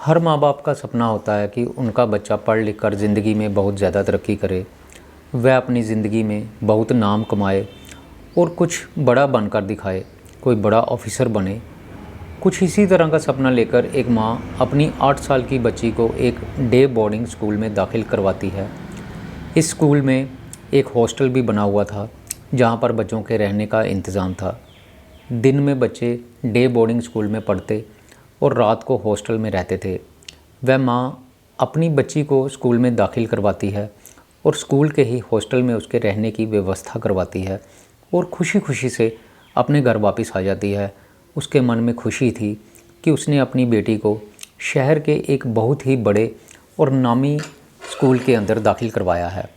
हर माँ बाप का सपना होता है कि उनका बच्चा पढ़ लिख कर ज़िंदगी में बहुत ज़्यादा तरक्की करे, वह अपनी ज़िंदगी में बहुत नाम कमाए और कुछ बड़ा बनकर दिखाए, कोई बड़ा ऑफिसर बने। कुछ इसी तरह का सपना लेकर एक माँ अपनी 8 साल की बच्ची को एक डे बोर्डिंग स्कूल में दाखिल करवाती है। इस स्कूल में एक हॉस्टल भी बना हुआ था, जहाँ पर बच्चों के रहने का इंतज़ाम था। दिन में बच्चे डे बोर्डिंग स्कूल में पढ़ते और रात को हॉस्टल में रहते थे। वह माँ अपनी बच्ची को स्कूल में दाखिल करवाती है और स्कूल के ही हॉस्टल में उसके रहने की व्यवस्था करवाती है और खुशी खुशी से अपने घर वापस आ जाती है। उसके मन में खुशी थी कि उसने अपनी बेटी को शहर के एक बहुत ही बड़े और नामी स्कूल के अंदर दाखिल करवाया है।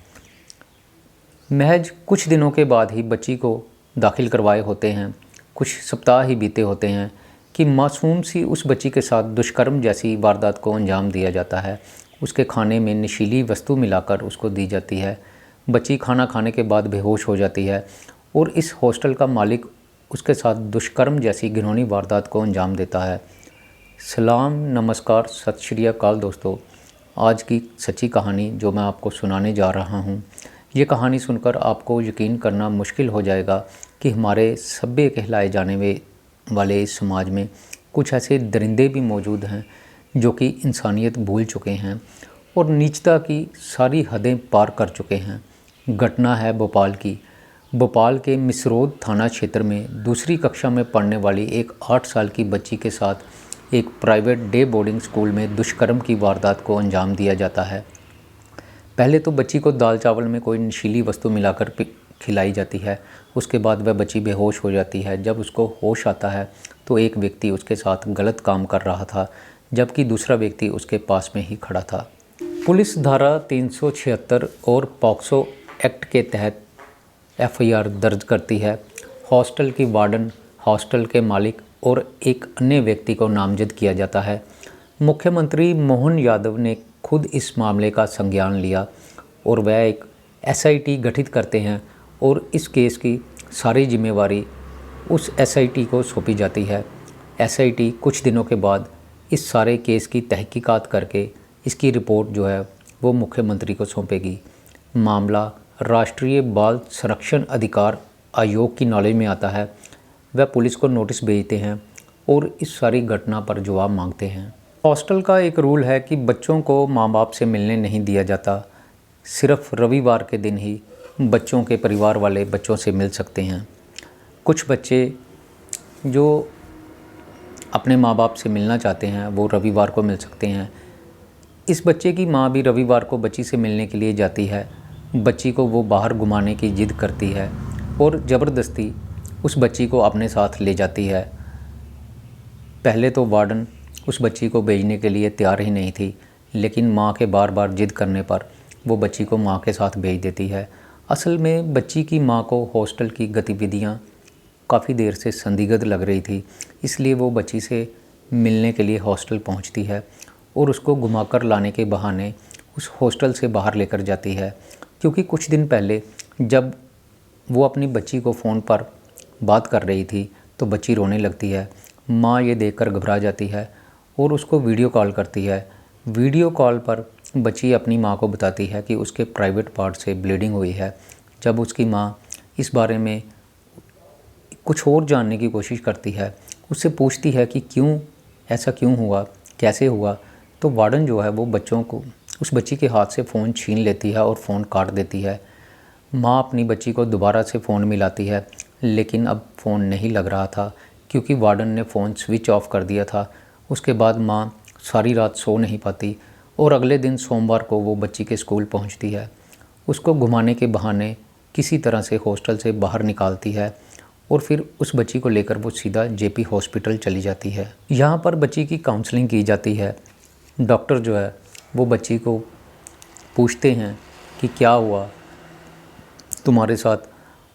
महज कुछ दिनों के बाद ही बच्ची को दाखिल करवाए होते हैं, कुछ सप्ताह ही बीते होते हैं कि मासूम सी उस बच्ची के साथ दुष्कर्म जैसी वारदात को अंजाम दिया जाता है। उसके खाने में नशीली वस्तु मिलाकर उसको दी जाती है। बच्ची खाना खाने के बाद बेहोश हो जाती है और इस हॉस्टल का मालिक उसके साथ दुष्कर्म जैसी घिनौनी वारदात को अंजाम देता है। सलाम, नमस्कार, सत श्री अकाल दोस्तों। आज की सच्ची कहानी जो मैं आपको सुनाने जा रहा हूँ, ये कहानी सुनकर आपको यकीन करना मुश्किल हो जाएगा कि हमारे सभ्य कहलाए जाने वाले इस समाज में कुछ ऐसे दरिंदे भी मौजूद हैं जो कि इंसानियत भूल चुके हैं और नीचता की सारी हदें पार कर चुके हैं। घटना है भोपाल की। भोपाल के मिसरोद थाना क्षेत्र में दूसरी कक्षा में पढ़ने वाली एक 8 साल की बच्ची के साथ एक प्राइवेट डे बोर्डिंग स्कूल में दुष्कर्म की वारदात को अंजाम दिया जाता है। पहले तो बच्ची को दाल चावल में कोई नशीली वस्तु मिलाकर खिलाई जाती है। उसके बाद वह बच्ची बेहोश हो जाती है। जब उसको होश आता है तो एक व्यक्ति उसके साथ गलत काम कर रहा था, जबकि दूसरा व्यक्ति उसके पास में ही खड़ा था। पुलिस धारा 376 और पॉक्सो एक्ट के तहत FIR दर्ज करती है। हॉस्टल की वार्डन, हॉस्टल के मालिक और एक अन्य व्यक्ति को नामजद किया जाता है। मुख्यमंत्री मोहन यादव ने खुद इस मामले का संज्ञान लिया और वह एक SIT गठित करते हैं और इस केस की सारी जिम्मेवारी उस SIT को सौंपी जाती है। SIT कुछ दिनों के बाद इस सारे केस की तहकीकात करके इसकी रिपोर्ट जो है वो मुख्यमंत्री को सौंपेगी। मामला राष्ट्रीय बाल संरक्षण अधिकार आयोग की नॉलेज में आता है। वह पुलिस को नोटिस भेजते हैं और इस सारी घटना पर जवाब मांगते हैं। हॉस्टल का एक रूल है कि बच्चों को माँ बाप से मिलने नहीं दिया जाता। सिर्फ रविवार के दिन ही बच्चों के परिवार वाले बच्चों से मिल सकते हैं। कुछ बच्चे जो अपने माँ बाप से मिलना चाहते हैं वो रविवार को मिल सकते हैं। इस बच्चे की माँ भी रविवार को बच्ची से मिलने के लिए जाती है। बच्ची को वो बाहर घुमाने की जिद करती है और ज़बरदस्ती उस बच्ची को अपने साथ ले जाती है। पहले तो वार्डन उस बच्ची को भेजने के लिए तैयार ही नहीं थी, लेकिन माँ के बार बार जिद करने पर वो बच्ची को माँ के साथ भेज देती है। असल में बच्ची की माँ को हॉस्टल की गतिविधियाँ काफ़ी देर से संदिग्ध लग रही थी, इसलिए वो बच्ची से मिलने के लिए हॉस्टल पहुँचती है और उसको घुमाकर लाने के बहाने उस हॉस्टल से बाहर लेकर जाती है। क्योंकि कुछ दिन पहले जब वो अपनी बच्ची को फ़ोन पर बात कर रही थी तो बच्ची रोने लगती है। माँ ये देखकर घबरा जाती है और उसको वीडियो कॉल करती है। वीडियो कॉल पर बच्ची अपनी माँ को बताती है कि उसके प्राइवेट पार्ट से ब्लीडिंग हुई है। जब उसकी माँ इस बारे में कुछ और जानने की कोशिश करती है, उससे पूछती है कि ऐसा क्यों हुआ, कैसे हुआ, तो वार्डन जो है वो उस बच्ची के हाथ से फ़ोन छीन लेती है और फ़ोन काट देती है। माँ अपनी बच्ची को दोबारा से फ़ोन मिलाती है, लेकिन अब फ़ोन नहीं लग रहा था क्योंकि वार्डन ने फ़ोन स्विच ऑफ कर दिया था। उसके बाद माँ सारी रात सो नहीं पाती और अगले दिन सोमवार को वो बच्ची के स्कूल पहुंचती है। उसको घुमाने के बहाने किसी तरह से हॉस्टल से बाहर निकालती है और फिर उस बच्ची को लेकर वो सीधा JP हॉस्पिटल चली जाती है। यहाँ पर बच्ची की काउंसलिंग की जाती है। डॉक्टर जो है वो बच्ची को पूछते हैं कि क्या हुआ तुम्हारे साथ।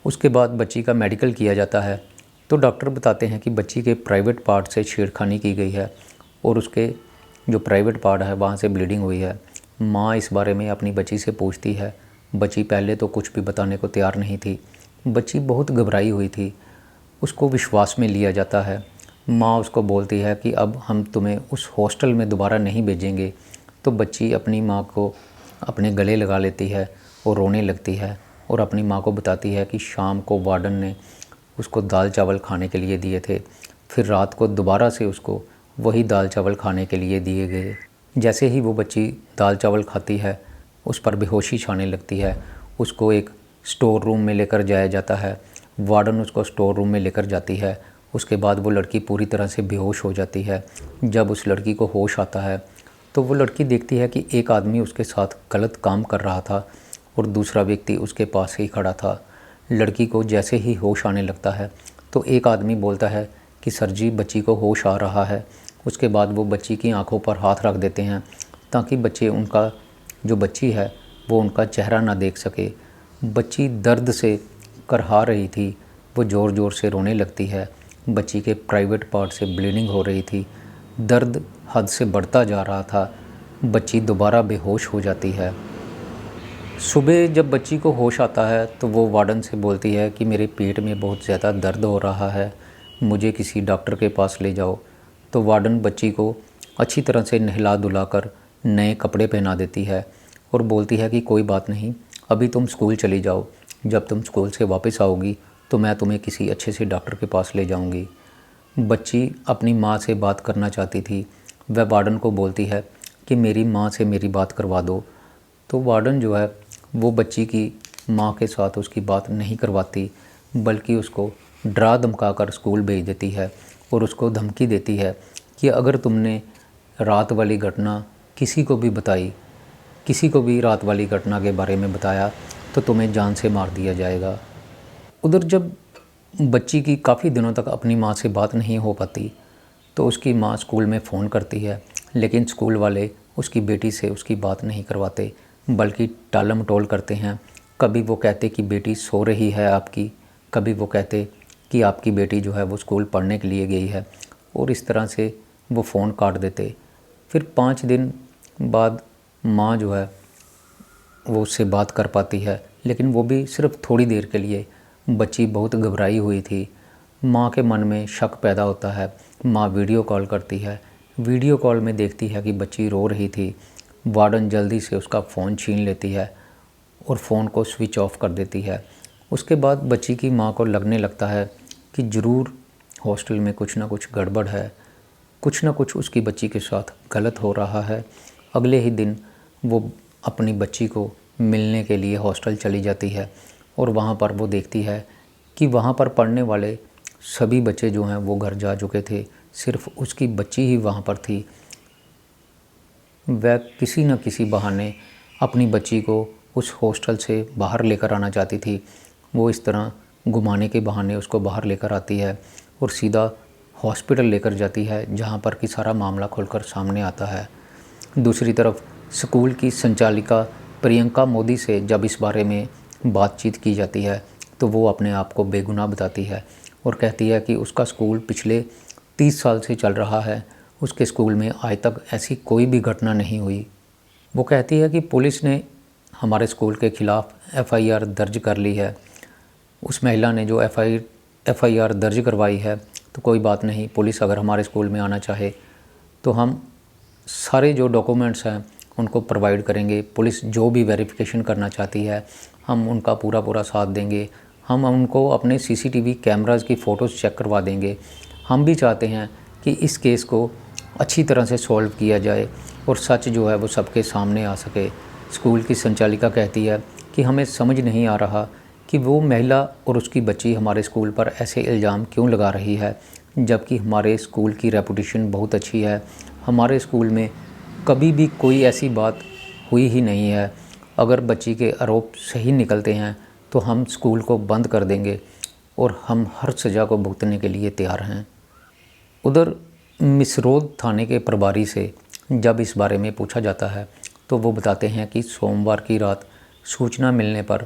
उसके बाद बच्ची का मेडिकल किया जाता है तो डॉक्टर बताते हैं कि बच्ची के प्राइवेट पार्ट से छेड़खानी की गई है और उसके जो प्राइवेट पार्ट है वहाँ से ब्लीडिंग हुई है। माँ इस बारे में अपनी बच्ची से पूछती है। बच्ची पहले तो कुछ भी बताने को तैयार नहीं थी। बच्ची बहुत घबराई हुई थी। उसको विश्वास में लिया जाता है। माँ उसको बोलती है कि अब हम तुम्हें उस हॉस्टल में दोबारा नहीं भेजेंगे। तो बच्ची अपनी माँ को अपने गले लगा लेती है और रोने लगती है और अपनी माँ को बताती है कि शाम को वार्डन ने उसको दाल चावल खाने के लिए दिए थे, फिर रात को दोबारा से उसको वही दाल चावल खाने के लिए दिए गए। जैसे ही वो बच्ची दाल चावल खाती है उस पर बेहोशी छाने लगती है। उसको एक स्टोर रूम में लेकर जाया जाता है। वार्डन उसको स्टोर रूम में लेकर जाती है। उसके बाद वो लड़की पूरी तरह से बेहोश हो जाती है। जब उस लड़की को होश आता है तो वो लड़की देखती है कि एक आदमी उसके साथ गलत काम कर रहा था और दूसरा व्यक्ति उसके पास ही खड़ा था। लड़की को जैसे ही होश आने लगता है तो एक आदमी बोलता है कि सर जी, बच्ची को होश आ रहा है। उसके बाद वो बच्ची की आंखों पर हाथ रख देते हैं ताकि बच्चे उनका जो बच्ची है वो उनका चेहरा ना देख सके। बच्ची दर्द से करहा रही थी, वो ज़ोर ज़ोर से रोने लगती है। बच्ची के प्राइवेट पार्ट से ब्लीडिंग हो रही थी। दर्द हद से बढ़ता जा रहा था। बच्ची दोबारा बेहोश हो जाती है। सुबह जब बच्ची को होश आता है तो वो वार्डन से बोलती है कि मेरे पेट में बहुत ज़्यादा दर्द हो रहा है, मुझे किसी डॉक्टर के पास ले जाओ। तो वार्डन बच्ची को अच्छी तरह से नहला धुलाकर नए कपड़े पहना देती है और बोलती है कि कोई बात नहीं, अभी तुम स्कूल चली जाओ, जब तुम स्कूल से वापस आओगी तो मैं तुम्हें किसी अच्छे से डॉक्टर के पास ले जाऊंगी। बच्ची अपनी माँ से बात करना चाहती थी। वह वार्डन को बोलती है कि मेरी माँ से मेरी बात करवा दो। तो वार्डन जो है वो बच्ची की माँ के साथ उसकी बात नहीं करवाती, बल्कि उसको डरा धमका कर स्कूल भेज देती है और उसको धमकी देती है कि अगर तुमने रात वाली घटना किसी को भी बताई, किसी को भी रात वाली घटना के बारे में बताया तो तुम्हें जान से मार दिया जाएगा। उधर जब बच्ची की काफ़ी दिनों तक अपनी माँ से बात नहीं हो पाती तो उसकी माँ स्कूल में फ़ोन करती है, लेकिन स्कूल वाले उसकी बेटी से उसकी बात नहीं करवाते, बल्कि टालम टोल करते हैं। कभी वो कहते कि बेटी सो रही है आपकी, कभी वो कहते कि आपकी बेटी जो है वो स्कूल पढ़ने के लिए गई है, और इस तरह से वो फ़ोन काट देते। फिर 5 दिन बाद माँ जो है वो उससे बात कर पाती है, लेकिन वो भी सिर्फ थोड़ी देर के लिए। बच्ची बहुत घबराई हुई थी। माँ के मन में शक पैदा होता है। माँ वीडियो कॉल करती है। वीडियो कॉल में देखती है कि बच्ची रो रही थी। वार्डन जल्दी से उसका फ़ोन छीन लेती है और फ़ोन को स्विच ऑफ कर देती है। उसके बाद बच्ची की माँ को लगने लगता है कि ज़रूर हॉस्टल में कुछ ना कुछ गड़बड़ है, कुछ ना कुछ उसकी बच्ची के साथ गलत हो रहा है। अगले ही दिन वो अपनी बच्ची को मिलने के लिए हॉस्टल चली जाती है और वहाँ पर वो देखती है कि वहाँ पर पढ़ने वाले सभी बच्चे जो हैं वो घर जा चुके थे, सिर्फ उसकी बच्ची ही वहाँ पर थी। वह किसी न किसी बहाने अपनी बच्ची को उस हॉस्टल से बाहर लेकर आना चाहती थी। वो इस तरह घुमाने के बहाने उसको बाहर लेकर आती है और सीधा हॉस्पिटल लेकर जाती है, जहाँ पर कि सारा मामला खुलकर सामने आता है। दूसरी तरफ स्कूल की संचालिका प्रियंका मोदी से जब इस बारे में बातचीत की जाती है तो वो अपने आप को बेगुनाह बताती है और कहती है कि उसका स्कूल पिछले 30 साल से चल रहा है, उसके स्कूल में आज तक ऐसी कोई भी घटना नहीं हुई। वो कहती है कि पुलिस ने हमारे स्कूल के ख़िलाफ़ एफआईआर दर्ज कर ली है। उस महिला ने जो एफआईआर दर्ज करवाई है, तो कोई बात नहीं, पुलिस अगर हमारे स्कूल में आना चाहे तो हम सारे जो डॉक्यूमेंट्स हैं उनको प्रोवाइड करेंगे। पुलिस जो भी वेरिफिकेशन करना चाहती है हम उनका पूरा साथ देंगे। हम उनको अपने सीसीटीवी कैमराज़ की फ़ोटोज़ चेक करवा देंगे। हम भी चाहते हैं कि इस केस को अच्छी तरह से सॉल्व किया जाए और सच जो है वो सबके सामने आ सके। स्कूल की संचालिका कहती है कि हमें समझ नहीं आ रहा कि वो महिला और उसकी बच्ची हमारे स्कूल पर ऐसे इल्ज़ाम क्यों लगा रही है, जबकि हमारे स्कूल की रेपुटेशन बहुत अच्छी है। हमारे स्कूल में कभी भी कोई ऐसी बात हुई ही नहीं है। अगर बच्ची के आरोप सही निकलते हैं तो हम स्कूल को बंद कर देंगे और हम हर सज़ा को भुगतने के लिए तैयार हैं। उधर मिसरोद थाने के प्रभारी से जब इस बारे में पूछा जाता है तो वो बताते हैं कि सोमवार की रात सूचना मिलने पर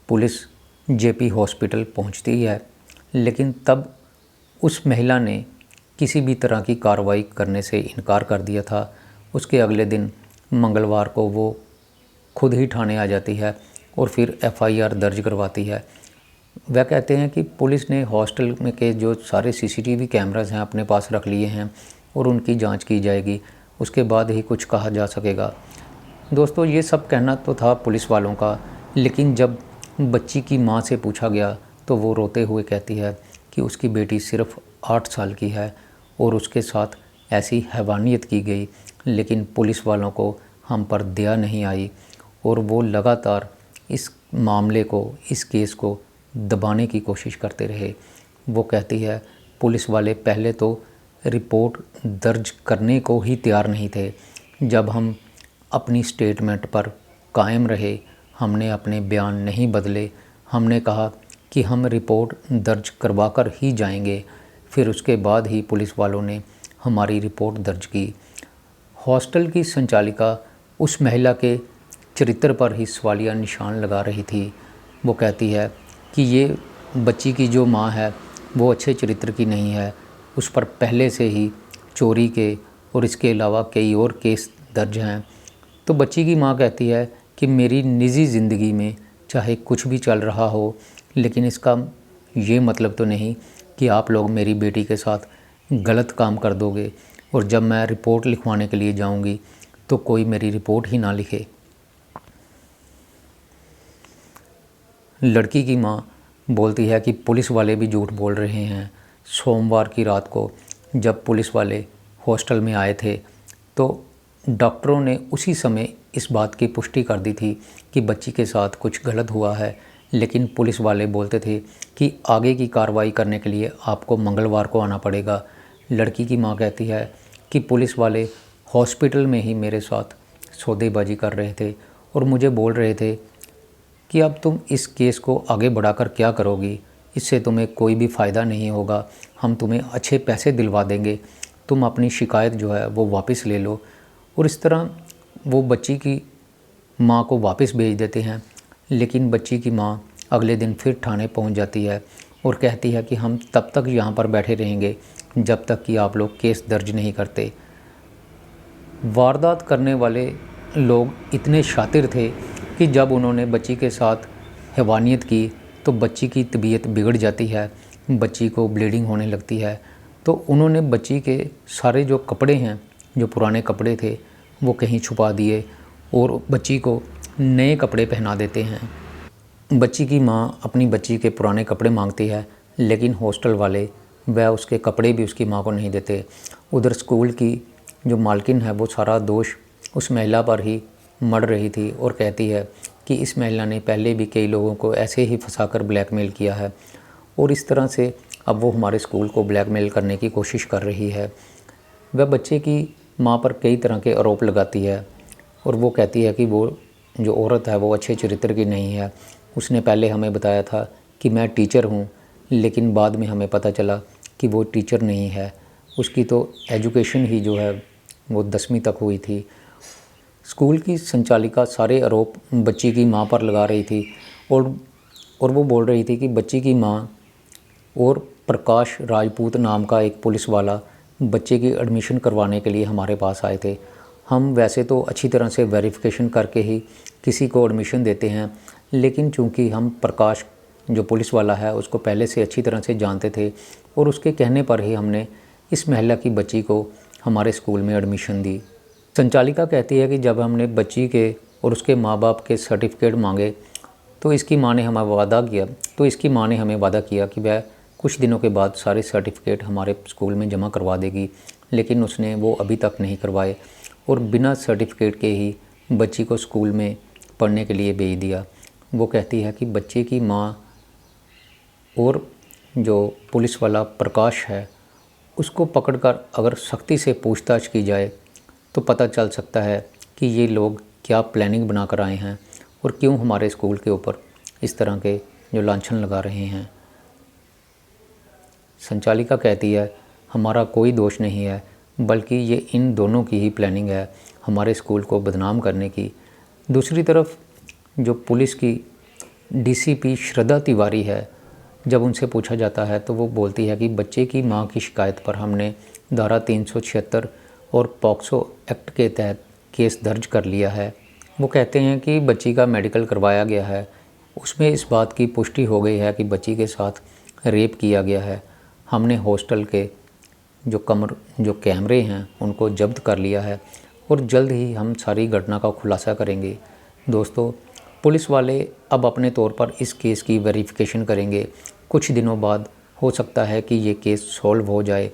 पुलिस जेपी हॉस्पिटल पहुंचती है, लेकिन तब उस महिला ने किसी भी तरह की कार्रवाई करने से इनकार कर दिया था। उसके अगले दिन मंगलवार को वो खुद ही थाने आ जाती है और फिर एफआईआर दर्ज करवाती है। वह कहते हैं कि पुलिस ने हॉस्टल में के जो सारे सीसीटीवी कैमरास हैं अपने पास रख लिए हैं और उनकी जांच की जाएगी, उसके बाद ही कुछ कहा जा सकेगा। दोस्तों, ये सब कहना तो था पुलिस वालों का, लेकिन जब बच्ची की मां से पूछा गया तो वो रोते हुए कहती है कि उसकी बेटी सिर्फ 8 साल की है और उसके साथ ऐसी हैवानियत की गई, लेकिन पुलिस वालों को हम पर दया नहीं आई और वो लगातार इस मामले को, इस केस को दबाने की कोशिश करते रहे। वो कहती है पुलिस वाले पहले तो रिपोर्ट दर्ज करने को ही तैयार नहीं थे। जब हम अपनी स्टेटमेंट पर कायम रहे, हमने अपने बयान नहीं बदले, हमने कहा कि हम रिपोर्ट दर्ज करवा कर ही जाएंगे। फिर उसके बाद ही पुलिस वालों ने हमारी रिपोर्ट दर्ज की। हॉस्टल की संचालिका उस महिला के चरित्र पर ही सवालिया निशान लगा रही थी। वो कहती है कि ये बच्ची की जो माँ है वो अच्छे चरित्र की नहीं है, उस पर पहले से ही चोरी के और इसके अलावा कई और केस दर्ज हैं। तो बच्ची की माँ कहती है कि मेरी निजी ज़िंदगी में चाहे कुछ भी चल रहा हो, लेकिन इसका ये मतलब तो नहीं कि आप लोग मेरी बेटी के साथ गलत काम कर दोगे और जब मैं रिपोर्ट लिखवाने के लिए जाऊंगी तो कोई मेरी रिपोर्ट ही ना लिखे। लड़की की माँ बोलती है कि पुलिस वाले भी झूठ बोल रहे हैं। सोमवार की रात को जब पुलिस वाले हॉस्टल में आए थे तो डॉक्टरों ने उसी समय इस बात की पुष्टि कर दी थी कि बच्ची के साथ कुछ गलत हुआ है, लेकिन पुलिस वाले बोलते थे कि आगे की कार्रवाई करने के लिए आपको मंगलवार को आना पड़ेगा। लड़की की माँ कहती है कि पुलिस वाले हॉस्पिटल में ही मेरे साथ सौदेबाजी कर रहे थे और मुझे बोल रहे थे कि अब तुम इस केस को आगे बढ़ाकर क्या करोगी, इससे तुम्हें कोई भी फ़ायदा नहीं होगा, हम तुम्हें अच्छे पैसे दिलवा देंगे, तुम अपनी शिकायत जो है वो वापस ले लो। और इस तरह वो बच्ची की माँ को वापस भेज देते हैं। लेकिन बच्ची की माँ अगले दिन फिर थाने पहुँच जाती है और कहती है कि हम तब तक यहाँ पर बैठे रहेंगे जब तक कि आप लोग केस दर्ज नहीं करते। वारदात करने वाले लोग इतने शातिर थे कि जब उन्होंने बच्ची के साथ हैवानियत की तो बच्ची की तबीयत बिगड़ जाती है, बच्ची को ब्लीडिंग होने लगती है। तो उन्होंने बच्ची के सारे जो कपड़े हैं, जो पुराने कपड़े थे, वो कहीं छुपा दिए और बच्ची को नए कपड़े पहना देते हैं। बच्ची की माँ अपनी बच्ची के पुराने कपड़े मांगती है, लेकिन हॉस्टल वाले वह उसके कपड़े भी उसकी माँ को नहीं देते। उधर स्कूल की जो मालकिन है वो सारा दोष उस महिला पर ही मढ़ रही थी और कहती है कि इस महिला ने पहले भी कई लोगों को ऐसे ही फंसाकर ब्लैकमेल किया है और इस तरह से अब वो हमारे स्कूल को ब्लैकमेल करने की कोशिश कर रही है। वह बच्चे की माँ पर कई तरह के आरोप लगाती है और वो कहती है कि वो जो औरत है वो अच्छे चरित्र की नहीं है। उसने पहले हमें बताया था कि मैं टीचर हूँ, लेकिन बाद में हमें पता चला कि वो टीचर नहीं है, उसकी तो एजुकेशन ही जो है वो 10वीं तक हुई थी। स्कूल की संचालिका सारे आरोप बच्ची की माँ पर लगा रही थी और वो बोल रही थी कि बच्ची की माँ और प्रकाश राजपूत नाम का एक पुलिस वाला बच्चे की एडमिशन करवाने के लिए हमारे पास आए थे। हम वैसे तो अच्छी तरह से वेरिफिकेशन करके ही किसी को एडमिशन देते हैं, लेकिन चूंकि हम प्रकाश जो पुलिस वाला है उसको पहले से अच्छी तरह से जानते थे और उसके कहने पर ही हमने इस महिला की बच्ची को हमारे स्कूल में एडमिशन दी। संचालिका कहती है कि जब हमने बच्ची के और उसके माँ बाप के सर्टिफिकेट मांगे तो इसकी माँ ने हमें वादा किया कि वह कुछ दिनों के बाद सारे सर्टिफिकेट हमारे स्कूल में जमा करवा देगी, लेकिन उसने वो अभी तक नहीं करवाए और बिना सर्टिफिकेट के ही बच्ची को स्कूल में पढ़ने के लिए भेज दिया। वो कहती है कि बच्चे की माँ और जो पुलिस वाला प्रकाश है उसको पकड़कर अगर सख्ती से पूछताछ की जाए तो पता चल सकता है कि ये लोग क्या प्लानिंग बनाकर आए हैं और क्यों हमारे स्कूल के ऊपर इस तरह के जो लांछन लगा रहे हैं। संचालिका कहती है हमारा कोई दोष नहीं है, बल्कि ये इन दोनों की ही प्लानिंग है हमारे स्कूल को बदनाम करने की। दूसरी तरफ जो पुलिस की डीसीपी श्रद्धा तिवारी है, जब उनसे पूछा जाता है तो वो बोलती है कि बच्चे की मां की शिकायत पर हमने धारा 376 और पॉक्सो एक्ट के तहत केस दर्ज कर लिया है। वो कहते हैं कि बच्ची का मेडिकल करवाया गया है, उसमें इस बात की पुष्टि हो गई है कि बच्ची के साथ रेप किया गया है। हमने हॉस्टल के जो कैमरे हैं उनको जब्त कर लिया है और जल्द ही हम सारी घटना का खुलासा करेंगे। दोस्तों, पुलिस वाले अब अपने तौर पर इस केस की वेरिफिकेशन करेंगे। कुछ दिनों बाद हो सकता है कि ये केस सॉल्व हो जाए,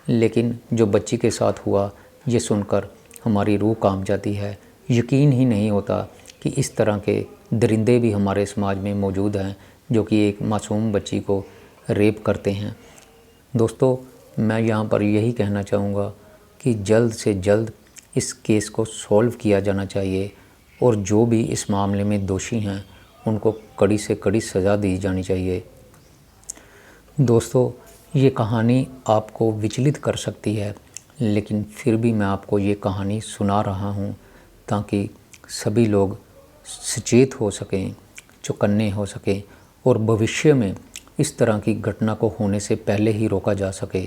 लेकिन जो बच्ची के साथ हुआ ये सुनकर हमारी रूह कांप जाती है। यकीन ही नहीं होता कि इस तरह के दरिंदे भी हमारे समाज में मौजूद हैं जो कि एक मासूम बच्ची को रेप करते हैं। दोस्तों, मैं यहाँ पर यही कहना चाहूँगा कि जल्द से जल्द इस केस को सॉल्व किया जाना चाहिए और जो भी इस मामले में दोषी हैं उनको कड़ी से कड़ी सज़ा दी जानी चाहिए। दोस्तों, ये कहानी आपको विचलित कर सकती है, लेकिन फिर भी मैं आपको ये कहानी सुना रहा हूँ ताकि सभी लोग सचेत हो सकें, चौकन्ने हो सकें और भविष्य में इस तरह की घटना को होने से पहले ही रोका जा सके।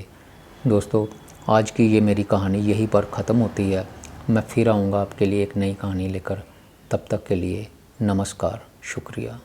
दोस्तों, आज की ये मेरी कहानी यहीं पर ख़त्म होती है। मैं फिर आऊँगा आपके लिए एक नई कहानी लेकर। तब तक के लिए नमस्कार, शुक्रिया।